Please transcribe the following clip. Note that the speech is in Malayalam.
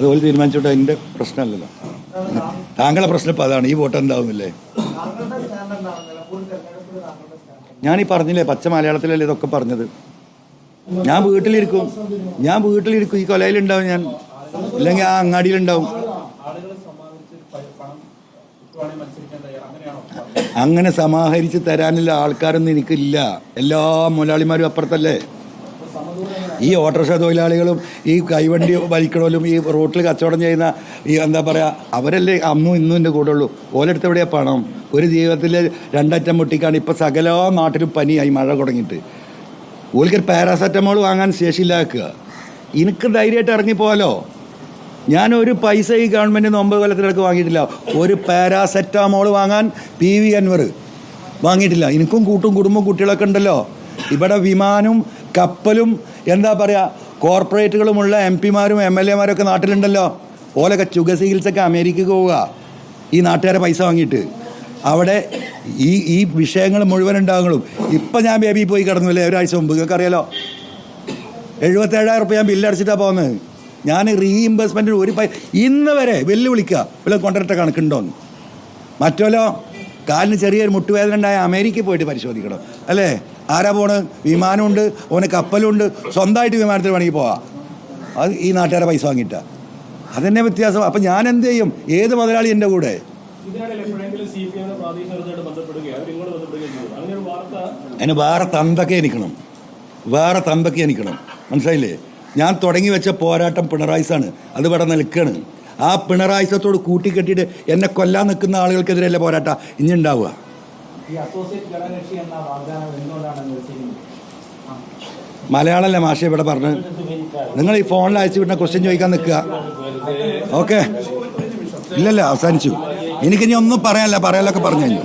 അതുപോലെ തീരുമാനിച്ചോട്ടെ, എൻ്റെ പ്രശ്നമല്ലല്ലോ. താങ്കളുടെ പ്രശ്നം ഇപ്പം അതാണ്. ഈ വോട്ട് എന്താവുന്നില്ലേ? ഞാനീ പറഞ്ഞില്ലേ, പച്ച മലയാളത്തിലല്ലേ ഇതൊക്കെ പറഞ്ഞത്. ഞാൻ വീട്ടിലിരിക്കും, ഈ കൊലയിലുണ്ടാവും ഞാൻ, ഇല്ലെങ്കിൽ ആ അങ്ങാടിയിലുണ്ടാവും. അങ്ങനെ സമാഹരിച്ച് തരാനുള്ള ആൾക്കാരൊന്നും എനിക്കില്ല. എല്ലാ മുതലാളിമാരും അപ്പുറത്തല്ലേ. ഈ ഓട്ടോറിക്ഷ തൊഴിലാളികളും ഈ കൈവണ്ടി വലിക്കണോലും ഈ റോട്ടിൽ കച്ചവടം ചെയ്യുന്ന ഈ എന്താ പറയുക, അവരല്ലേ അന്നും ഇന്നും എൻ്റെ കൂടെ ഉള്ളൂ. ഓലെടുത്ത് എവിടെയാണ് പണം? ഒരു ജീവിതത്തിൽ രണ്ടറ്റം മുട്ടിക്കാണ്. ഇപ്പം സകല നാട്ടിലും പനിയായി, മഴ തുടങ്ങിയിട്ട്. ഓൽക്കൊരു പാരാസെറ്റമോൾ വാങ്ങാൻ ശേഷിയില്ലാക്കുക. എനിക്ക് ധൈര്യമായിട്ട് ഇറങ്ങിപ്പോകാലോ. ഞാനൊരു പൈസ ഈ ഗവൺമെൻറ് 9 കൊല്ലത്തിലൊക്കെ വാങ്ങിയിട്ടില്ല. ഒരു പാരാസെറ്റാമോൾ വാങ്ങാൻ PV അൻവർ വാങ്ങിയിട്ടില്ല. എനിക്കും കുടുംബം കുട്ടികളൊക്കെ ഉണ്ടല്ലോ. ഇവിടെ വിമാനവും കപ്പലും എന്താ പറയുക കോർപ്പറേറ്റുകളുമുള്ള MP മാരും MLA മാരൊക്കെ നാട്ടിലുണ്ടല്ലോ. ഓലൊക്കെ ചികിത്സയ്ക്ക് അമേരിക്കക്ക് പോവുക ഈ നാട്ടുകാരെ പൈസ വാങ്ങിയിട്ട്. അവിടെ ഈ വിഷയങ്ങൾ മുഴുവൻ ഉണ്ടാകും. ഇപ്പം ഞാൻ ബേബി പോയി കിടന്നില്ലേ ഒരാഴ്ച മുമ്പ്, നിങ്ങൾക്ക് അറിയാലോ. 77,000 ഞാൻ ബില്ലടച്ചിട്ടാണ് പോകുന്നത്. ഞാൻ റീഇംബേഴ്സ്മെൻറ്റിന് ഇന്ന് വരെ വെല്ലുവിളിക്കുക വല്ല കൊണ്ടുവരട്ട കണക്കുണ്ടോന്ന്. മറ്റോലോ കാലിന് ചെറിയൊരു മുട്ടുവേദന ഉണ്ടായ അമേരിക്കയിൽ പോയിട്ട് പരിശോധിക്കണം അല്ലേ? ആരാ പോണ്? വിമാനമുണ്ട്, ഓന് കപ്പലുണ്ട്, സ്വന്തമായിട്ട് വിമാനത്തിൽ വേണമെങ്കിൽ പോവാം. അത് ഈ നാട്ടുകാരെ പൈസ വാങ്ങിയിട്ടാണ്. അതെന്നെ വ്യത്യാസം. അപ്പം ഞാൻ എന്ത് ചെയ്യും? ഏത് മുതലാളി എൻ്റെ കൂടെ? അതിന് വേറെ തന്തൊക്കെ എനിക്കണം, മനസ്സിലായില്ലേ? ഞാൻ തുടങ്ങി വെച്ച പോരാട്ടം പിണറായിസാണ്. അത് ഇവിടെ നിൽക്കുകയാണ്. ആ പിണറായിസത്തോട് കൂട്ടിക്കെട്ടിയിട്ട് എന്നെ കൊല്ലാൻ നിൽക്കുന്ന ആളുകൾക്കെതിരെയല്ലേ പോരാട്ടം ഇനി ഉണ്ടാവുക. മലയാളമല്ലേ മാഷ ഇവിടെ പറഞ്ഞ്? നിങ്ങൾ ഈ ഫോണിൽ അയച്ചു വിടുന്ന ക്വസ്റ്റ്യൻ ചോദിക്കാൻ നിൽക്കുക. ഓക്കെ, ഇല്ലല്ല, അവസാനിച്ചു. എനിക്കിനി ഒന്നും പറയാനൊക്കെ പറഞ്ഞു കഴിഞ്ഞു.